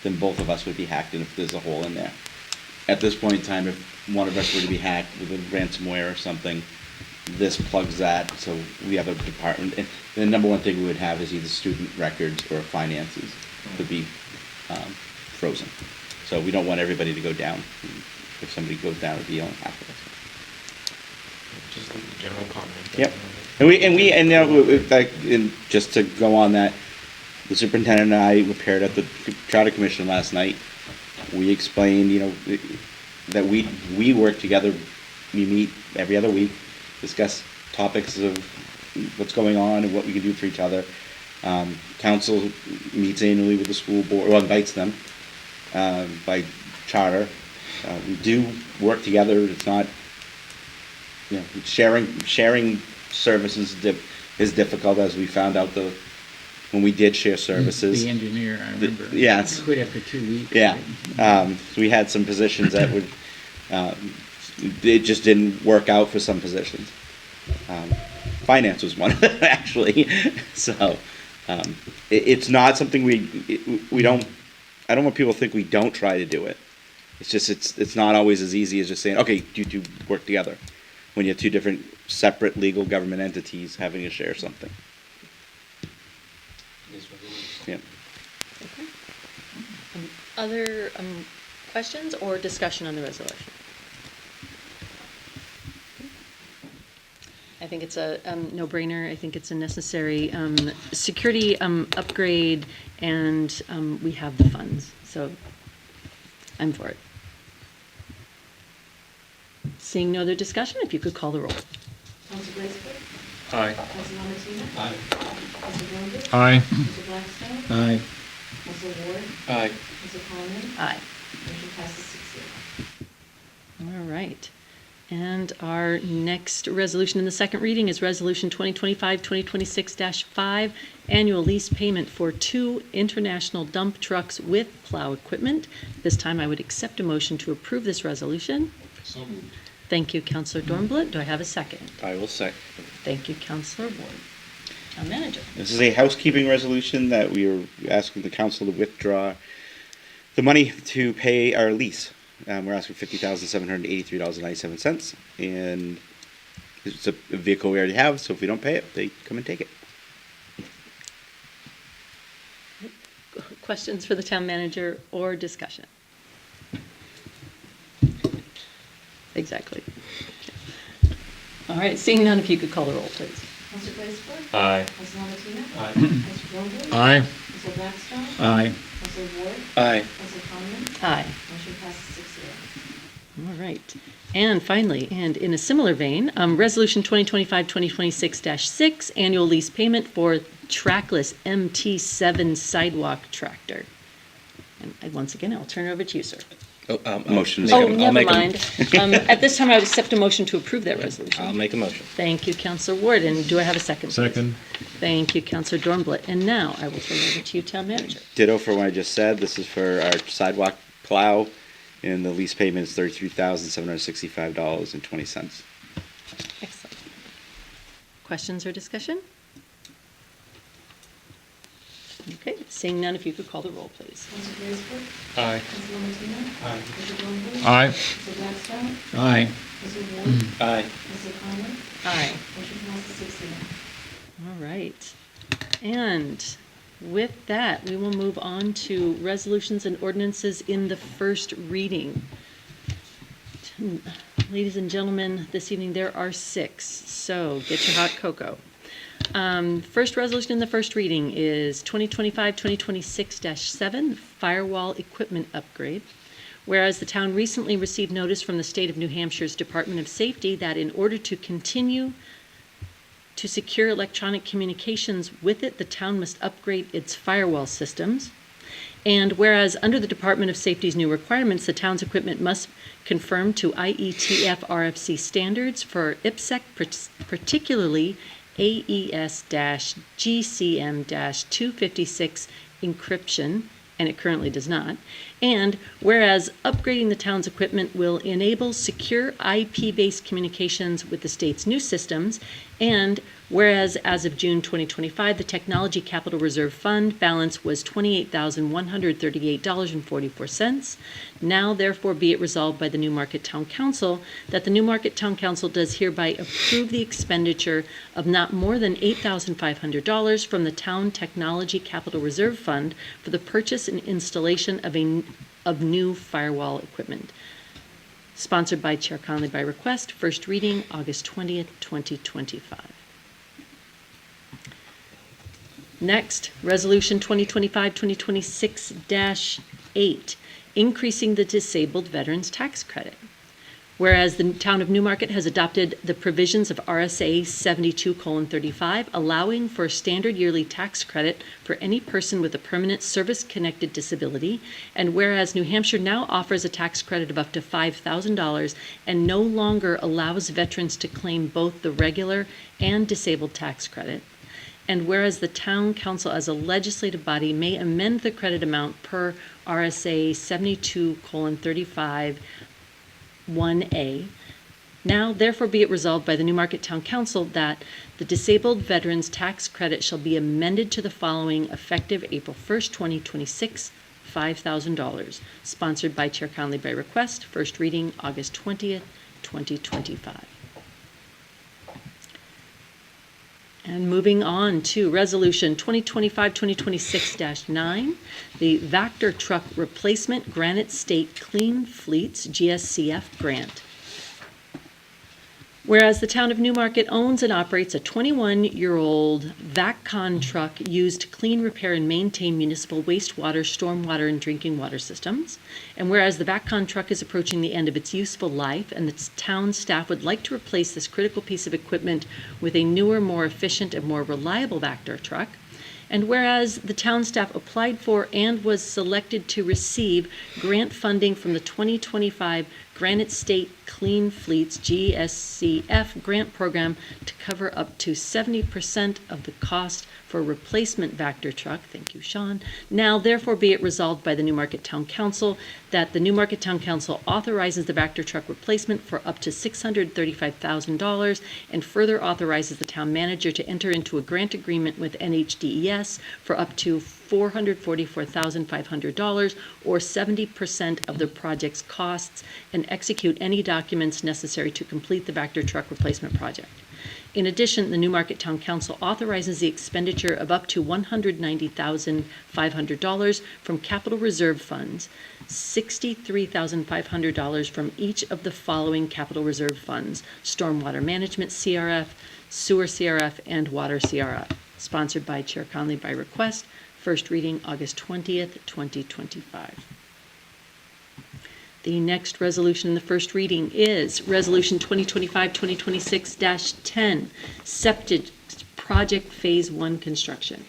then both of us would be hacked, and if there's a hole in there. At this point in time, if one of us were to be hacked with a ransomware or something, this plugs that, so we have a department. And the number one thing we would have is either student records or finances would be frozen. So we don't want everybody to go down. If somebody goes down, it'd be on half of us. Just a general comment. Yep. And just to go on that, the superintendent and I appeared at the Charter Commission last night. We explained, that we work together. We meet every other week, discuss topics of what's going on and what we can do for each other. Council meets annually with the school board, or invites them by charter. We do work together. It's not, sharing services is difficult, as we found out when we did share services. The engineer, I remember. Yeah. Quit after 2 weeks. Yeah. We had some positions that would, it just didn't work out for some positions. Finance was one of them, actually. So, it's not something we don't, I don't want people to think we don't try to do it. It's just, it's not always as easy as just saying, okay, you two work together, when you have two different separate legal government entities having to share something. It is what it is. Yeah. Other questions or discussion on the resolution? I think it's a no-brainer. I think it's a necessary security upgrade, and we have the funds, so I'm for it. Seeing no other discussion, if you could call the roll. Councilor Blaisdell? Aye. Councilor Martina? Aye. Councilor Dornbus? Aye. Councilor Blackstone? Aye. Councilor Ward? Aye. Councilor Colin D? Aye. Motion passes 6-0. All right. And our next resolution in the second reading is Resolution 2025-2026-5, annual lease payment for 2 international dump trucks with plow equipment. This time I would accept a motion to approve this resolution. So moved. Thank you, Councilor Dornbluth. Do I have a second? I will say. Thank you, Councilor Ward. Town Manager. This is a housekeeping resolution that we are asking the council to withdraw the money to pay our lease. We're asking $50,783.97, and it's a vehicle we already have, so if we don't pay it, they come and take it. Questions for the Town Manager or discussion? Exactly. All right, seeing none, if you could call the roll, please. Councilor Blaisdell? Aye. Councilor Martina? Aye. Councilor Dornbus? Aye. Councilor Blackstone? Aye. Councilor Ward? Aye. Councilor Colin D? Aye. Motion passes 6-0. All right. And finally, and in a similar vein, Resolution 2025-2026-6, annual lease payment for trackless MT7 sidewalk tractor. And once again, I'll turn it over to you, sir. Motion is Oh, second. never mind. At this time, I would accept a motion to approve that resolution. I'll make a motion. Thank you, Councilor Ward, and do I have a second? please? Second. Thank you, Councilor Dornblatt. And now I will turn it over to you, Town Manager. Ditto for what I just said. This is for our sidewalk plow, and the lease payment is $33,765.20. Excellent. Questions or discussion? Okay, seeing none, if you could call the roll, please. Councilor Graysbrook? Aye. Councilor Martino? Aye. Councilor Dornbus? Aye. Councilor Blackstone? Aye. Councilor Ward? Aye. Councilor Conlon? Aye. Motion passes 6-0. All right. And with that, we will move on to resolutions and ordinances in the first reading. Ladies and gentlemen, this evening there are 6, so get your hot cocoa. First resolution in the first reading is 2025-2026-7, firewall equipment upgrade. Whereas the town recently received notice from the state of New Hampshire's Department of Safety that in order to continue to secure electronic communications with it, the town must upgrade its firewall systems. And whereas under the Department of Safety's new requirements, the town's equipment must conform to IETF RFC standards for IPsec, particularly AES-GCM-256 encryption, and it currently does not. And whereas upgrading the town's equipment will enable secure IP-based communications with the state's new systems, and whereas as of June 2025, the Technology Capital Reserve Fund balance was $28,138.44. Now therefore be it resolved by the Newmarket Town Council that the Newmarket Town Council does hereby approve the expenditure of not more than $8,500 from the Town Technology Capital Reserve Fund for the purchase and installation of new firewall equipment. Sponsored by Chair Conley by request. First reading, August 20th, 2025. Next, Resolution 2025-2026-8, increasing the disabled veterans tax credit. Whereas the town of Newmarket has adopted the provisions of RSA 72:35, allowing for a standard yearly tax credit for any person with a permanent service-connected disability, and whereas New Hampshire now offers a tax credit of up to $5,000 and no longer allows veterans to claim both the regular and disabled tax credit, and whereas the town council as a legislative body may amend the credit amount per RSA 72:35 1A. Now, therefore, be it resolved by the Newmarket Town Council that the disabled veterans tax credit shall be amended to the following effective April 1st, 2026, $5,000. Sponsored by Chair Conley by request. First reading, August 20th, 2025. And moving on to Resolution 2025-2026-9, the Vector Truck Replacement Granite State Clean Fleets GSCF Grant. Whereas the town of Newmarket owns and operates a 21-year-old VACCON truck used to clean, repair, and maintain municipal wastewater, stormwater, and drinking water systems. And whereas the VACCON truck is approaching the end of its useful life and the town staff would like to replace this critical piece of equipment with a newer, more efficient, and more reliable Vector truck. And whereas the town staff applied for and was selected to receive grant funding from the 2025 Granite State Clean Fleets GSCF grant program to cover up to 70% of the cost for a replacement Vector truck. Thank you, Sean. Now, therefore, be it resolved by the Newmarket Town Council that the Newmarket Town Council authorizes the Vector truck replacement for up to $635,000 and further authorizes the town manager to enter into a grant agreement with NHDES for up to $444,500 or 70% of the project's costs and execute any documents necessary to complete the Vector truck replacement project. In addition, the Newmarket Town Council authorizes the expenditure of up to $190,500 from capital reserve funds, $63,500 from each of the following capital reserve funds: Stormwater Management CRF, Sewer CRF, and Water CRF. Sponsored by Chair Conley by request. First reading, August 20th, 2025. The next resolution in the first reading is Resolution 2025-2026-10, Septic Project Phase 1 Construction.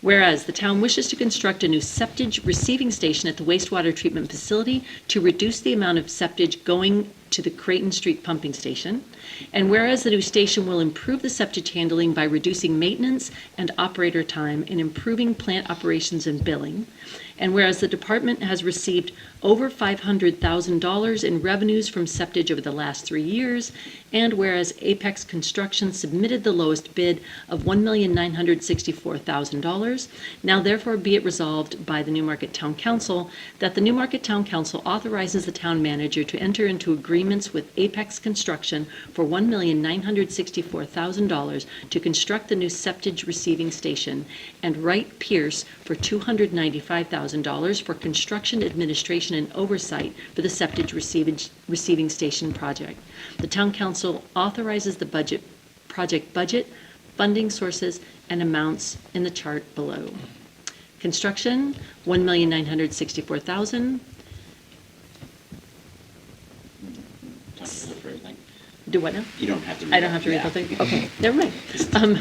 Whereas the town wishes to construct a new septage receiving station at the wastewater treatment facility to reduce the amount of septage going to the Creighton Street pumping station. And whereas the new station will improve the septage handling by reducing maintenance and operator time and improving plant operations and billing. And whereas the department has received over $500,000 in revenues from septage over the last 3 years, and whereas Apex Construction submitted the lowest bid of $1,964,000, now therefore be it resolved by the Newmarket Town Council that the Newmarket Town Council authorizes the town manager to enter into agreements with Apex Construction for $1,964,000 to construct the new septage receiving station, and Wright Pierce for $295,000 for construction, administration, and oversight for the septage receiving station project. The Town Council authorizes the project budget, funding sources, and amounts in the chart below. Construction, $1,964,000. Do what now? You don't have to read I don't have to read that. the whole thing? Okay, never mind.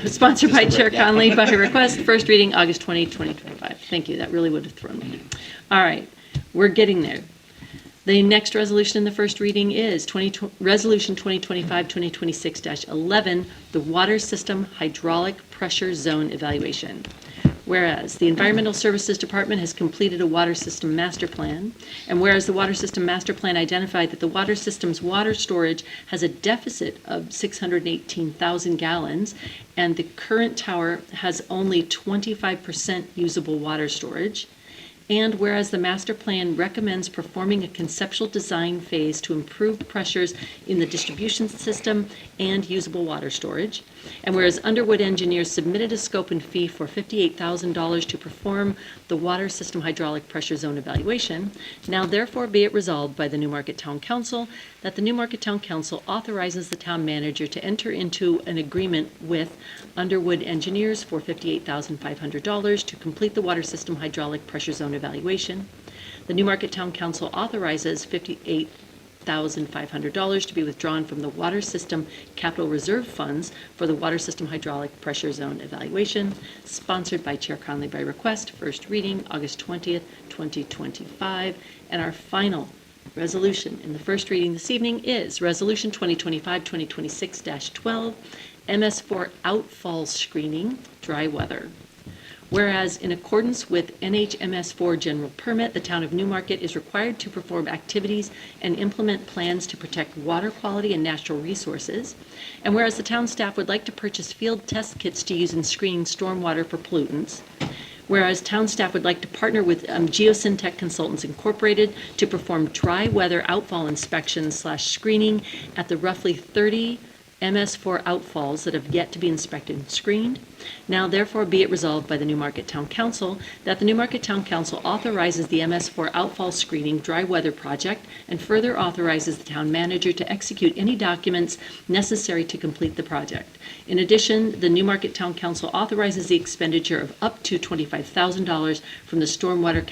Sponsored by Chair Conley by request, first reading, August 20, 2025. Thank you, that really would have thrown me. All right, we're getting there. The next resolution in the first reading is Resolution 2025-2026-11, the Water System Hydraulic Pressure Zone Evaluation. Whereas the Environmental Services Department has completed a water system master plan, and whereas the water system master plan identified that the water system's water storage has a deficit of 618,000 gallons, and the current tower has only 25% usable water storage, and whereas the master plan recommends performing a conceptual design phase to improve pressures in the distribution system and usable water storage, and whereas Underwood Engineers submitted a scope and fee for $58,000 to perform the water system hydraulic pressure zone evaluation, now therefore be it resolved by the Newmarket Town Council that the Newmarket Town Council authorizes the town manager to enter into an agreement with Underwood Engineers for $58,500 to complete the water system hydraulic pressure zone evaluation. The Newmarket Town Council authorizes $58,500 to be withdrawn from the Water System Capital Reserve Funds for the Water System Hydraulic Pressure Zone Evaluation, sponsored by Chair Conley by request, first reading, August 20th, 2025. And our final resolution in the first reading this evening is Resolution 2025-2026-12, MS4 outfall screening, dry weather. Whereas in accordance with NHMS4 general permit, the town of Newmarket is required to perform activities and implement plans to protect water quality and natural resources. And whereas the town staff would like to purchase field test kits to use in screening stormwater for pollutants. Whereas town staff would like to partner with Geosyntech Consultants Incorporated to perform dry weather outfall inspections / screening at the roughly 30 MS4 outfalls that have yet to be inspected and screened. Now therefore be it resolved by the Newmarket Town Council that the Newmarket Town Council authorizes the MS4 outfall screening dry weather project and further authorizes the town manager to execute any documents necessary to complete the project. In addition, the Newmarket Town Council authorizes the expenditure of up to $25,000 from the Stormwater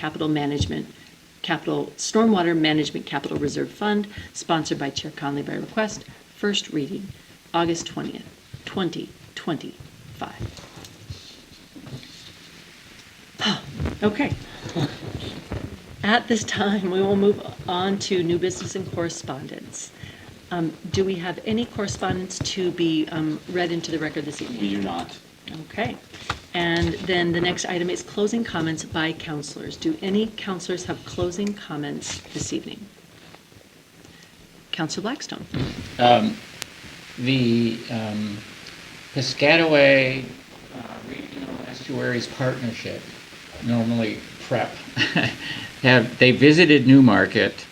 Management Capital Reserve Fund, sponsored by Chair Conley by request, first reading, August 20th, 2025. Okay. At this time, we will move on to new business and correspondence. Do we have any correspondence to be read into the record this evening? We do not. Okay. And then the next item is closing comments by councilors. Do any councilors have closing comments this evening? Councilor Blackstone. The Piscataway Regional Estuaries Partnership, normally PREP, they visited Newmarket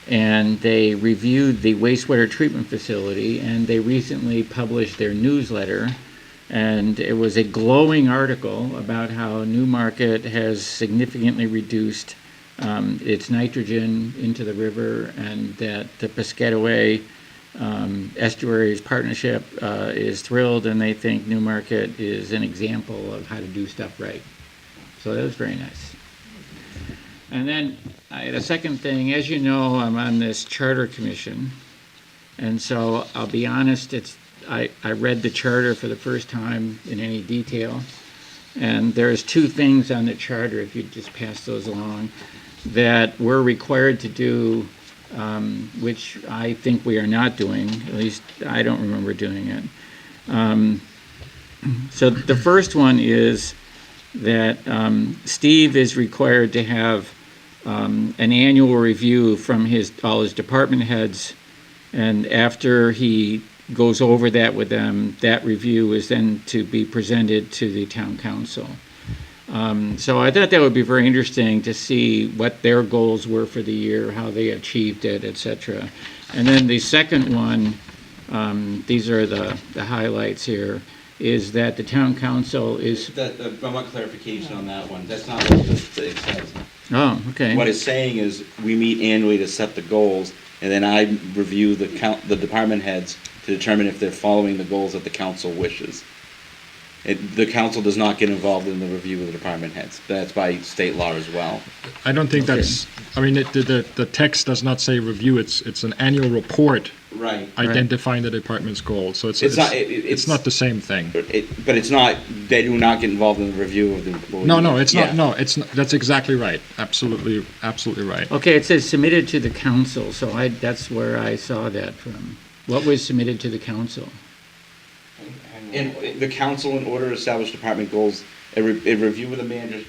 and they reviewed the wastewater treatment facility, and they recently published their newsletter, and it was a glowing article about how Newmarket has significantly reduced its nitrogen into the river, and that the Piscataway Estuaries Partnership is thrilled, and they think Newmarket is an example of how to do stuff right. So that was very nice. And then the second thing, as you know, I'm on this charter commission, and so I'll be honest, I read the charter for the first time in any detail. And there's two things on the charter, if you just pass those along, that we're required to do, which I think we are not doing. At least I don't remember doing it. So the first one is that Steve is required to have an annual review from all his department heads, and after he goes over that with them, that review is then to be presented to the town council. So I thought that would be very interesting to see what their goals were for the year, how they achieved it, etc. And then the second one, these are the highlights here, is that the town council is... I want clarification on that one. That's not what it says. Oh, okay. What it's saying is we meet annually to set the goals, and then I review the department heads to determine if they're following the goals that the council wishes. The council does not get involved in the review of the department heads. That's by state law as well. I don't think that's, I mean, the text does not say review, it's an annual report Right. identifying the department's goals, so It's not- it's not the same thing. But it's not, they do not get involved in the review of the employees. No, it's Yeah. not, no, it's not, that's exactly right, absolutely right. Okay, it says submitted to the council, so that's where I saw that from. What was submitted to the council? In the council, in order to establish department goals, a review with the manager,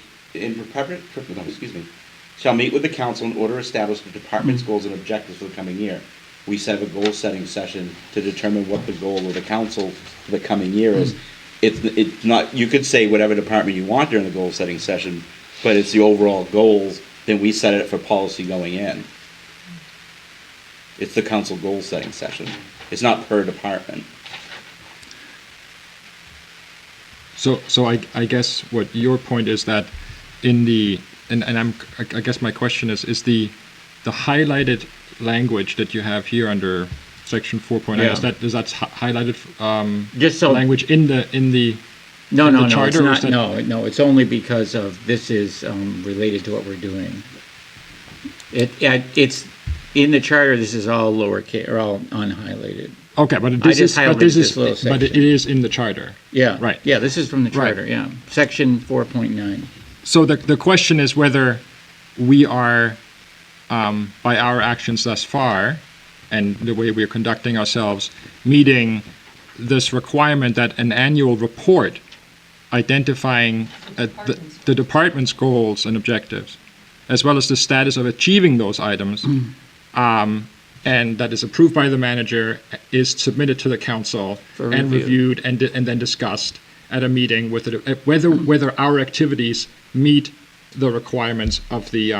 shall meet with the council in order to establish the department's goals and objectives for the coming year. We set a goal-setting session to determine what the goal of the council for the coming year is. It's not, you could say whatever department you want during the goal-setting session, but it's the overall goals, then we set it for policy going in. It's the council goal-setting session. It's not per department. So I guess what your point is that I guess my question is the highlighted language that you have here under section 4.0, Yeah. is that highlighted Just so- language in the No, in the no, it's charter, or not, is that- no, it's only because of, this is related to what we're doing. It's, in the charter, this is all lowercase, or all unhighlighted. Okay, but I this just is but highlighted this this is little but it section. is in the charter. Yeah. Right. Yeah, this is from the Right. charter, yeah. Section 4.9. So the question is whether we are, by our actions thus far, and the way we are conducting ourselves, meeting this requirement that an annual report identifying the department's goals and objectives, as well as the status of achieving those items, and that is approved by the manager, is submitted to the council For and review. reviewed and then discussed at a meeting with whether our activities meet the requirements of the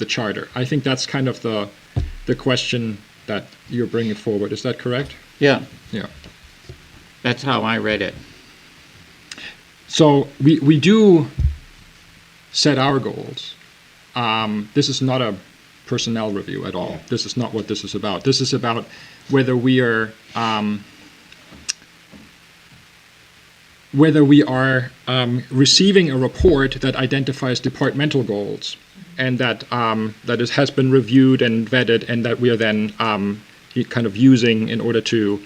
charter. I think that's kind of the question that you're bringing forward. Is that correct? Yeah, Yeah. that's how I read it. So we do set our goals. This is not a personnel review at all. This is not what this is about. This is about whether we are receiving a report that identifies departmental goals, and that has been reviewed and vetted, and that we are then kind of using in order to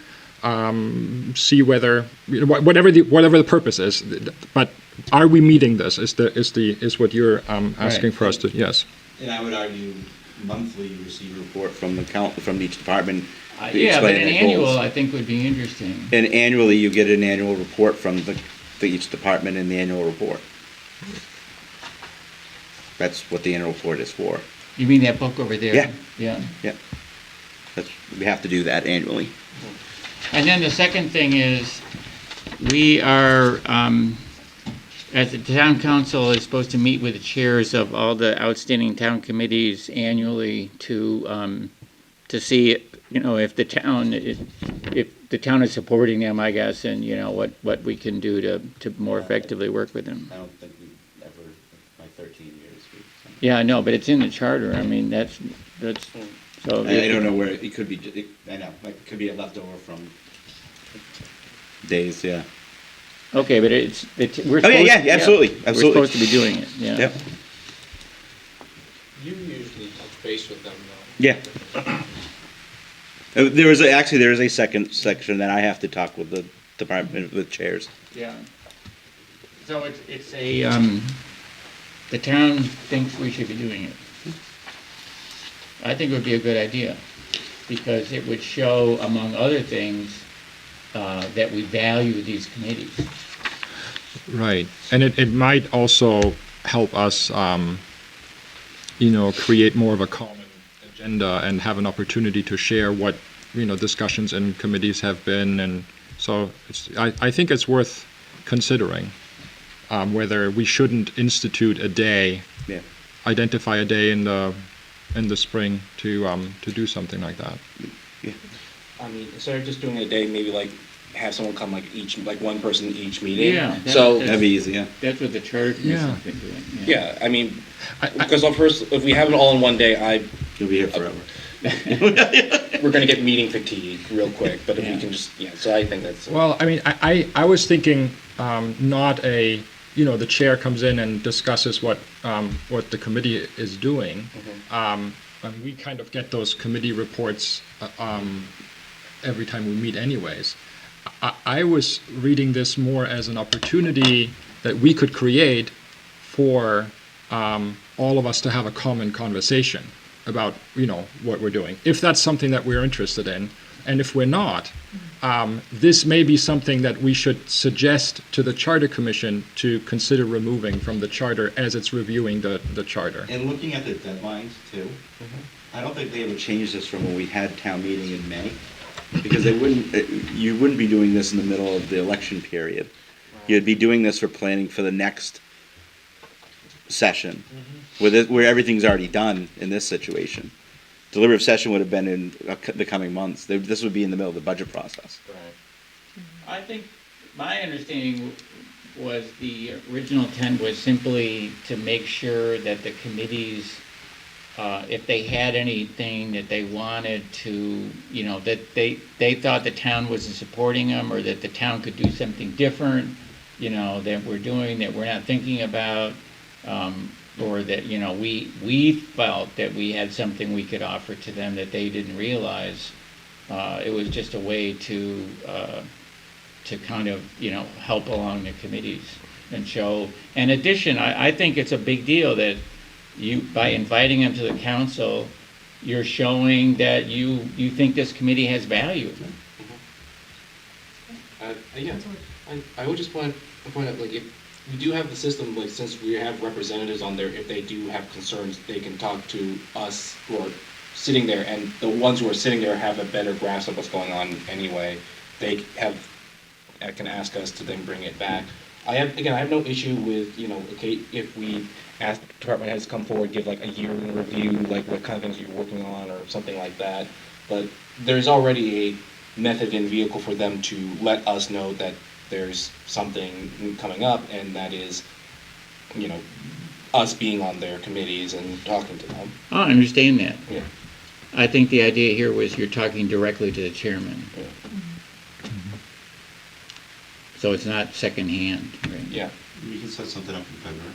see whether, whatever the purpose is. But are we meeting this? Is what you're asking for us to? Yes. And I would argue monthly you receive a report from from each department. Yeah, but an explaining their annual, goals. I think, would be interesting. And annually you get an annual report from each department in the annual report. That's what the annual report is for. You mean that book over there? Yeah. Yeah. Yeah. We have to do that annually. And then the second thing is, we are, as the town council is supposed to meet with the chairs of all the outstanding town committees annually to see, if the town is supporting them, I guess, and, what we can do to more effectively work with them. I don't think we've ever, my 13 years. Yeah, I know, but it's in the charter. I mean, that's, so. I don't know where, it could be, I know, like, it could be a leftover from days, yeah. Okay, but we're supposed. Oh, yeah, absolutely. We're supposed to be doing it, yeah. Yep. You usually touch base with them, though. Yeah. There is a second section that I have to talk with the department, with chairs. Yeah. So it's a, the town thinks we should be doing it. I think it would be a good idea, because it would show, among other things, that we value these committees. Right, and it might also help us, create more of a common agenda and have an opportunity to share what, discussions in committees have been, and so I think it's worth considering whether we shouldn't institute a day, Yeah. identify a day in the spring to do something like that. I mean, instead of just doing a day, maybe like have someone come like one person each meeting. Yeah. So That'd be easy, yeah. That's what the charter commission's been doing. yeah, I mean, because if we have it all in one day, You'll be here forever. we're gonna get meeting fatigue real quick. But if Yeah. we can just so I think that's Well, I mean, I was thinking not the chair comes in and discusses what the committee is doing. And we kind of get those committee reports every time we meet anyways. I was reading this more as an opportunity that we could create for all of us to have a common conversation about, what we're doing, if that's something that we're interested in. And if we're not, this may be something that we should suggest to the Charter Commission to consider removing from the charter as it's reviewing the charter. And looking at the deadlines too, I don't think they ever changed this from when we had town meeting in May, because you wouldn't be doing this in the middle of the election period. You'd be doing this for planning for the next session, where everything's already done in this situation. Deliberative session would have been in the coming months. This would be in the middle of the budget process. I think my understanding was the original intent was simply to make sure that the committees, if they had anything that they wanted to, that they thought the town wasn't supporting them, or that the town could do something different, that we're doing, that we're not thinking about, or that, we felt that we had something we could offer to them that they didn't realize. It was just a way to kind of, help along the committees and show. In addition, I think it's a big deal that by inviting them to the council, you're showing that you think this committee has value. I would just point out, like, if we do have the system, like, since we have representatives on there, if they do have concerns, they can talk to us who are sitting there, and the ones who are sitting there have a better grasp of what's going on anyway. They can ask us to then bring it back. I have no issue with, okay, if we ask department heads to come forward, give like a year in review, like what kind of things you're working on or something like that. But there's already a method and vehicle for them to let us know that there's something coming up, and that is, us being on their committees and talking to them. I understand that. Yeah. I think the idea here was you're talking directly to the chairman. Yeah. So it's not secondhand, right? Yeah. We can set something up in February.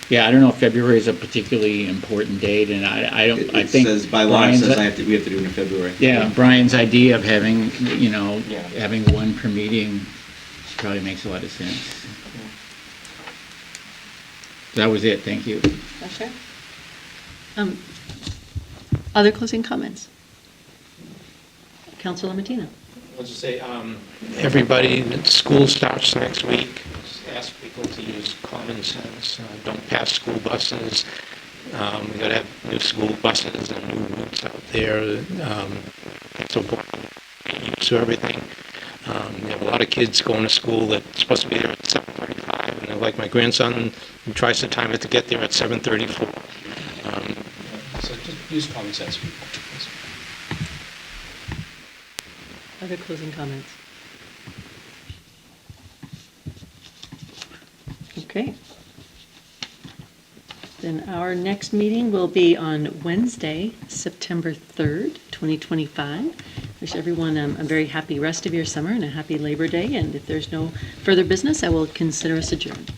Yeah, I don't know if February is a particularly important date, and I think It says, by law, it says we have to do it in February. Yeah, Brian's idea of having, Yeah. having one per meeting probably makes a lot of sense. That was it, thank you. Okay. Other closing comments? Councilor Mattina. I'll just say, everybody, school starts next week. Just ask people to use common sense. Don't pass school buses. We got to have new school buses and new routes out there. It's important to get used to everything. We have a lot of kids going to school that's supposed to be there at 7:35, and they're like my grandson, who tries to time it to get there at 7:34. So just use common sense, people. Other closing comments? Okay. Then our next meeting will be on Wednesday, September 3rd, 2025. Wish everyone a very happy rest of your summer and a happy Labor Day. And if there's no further business, I will consider us adjourned.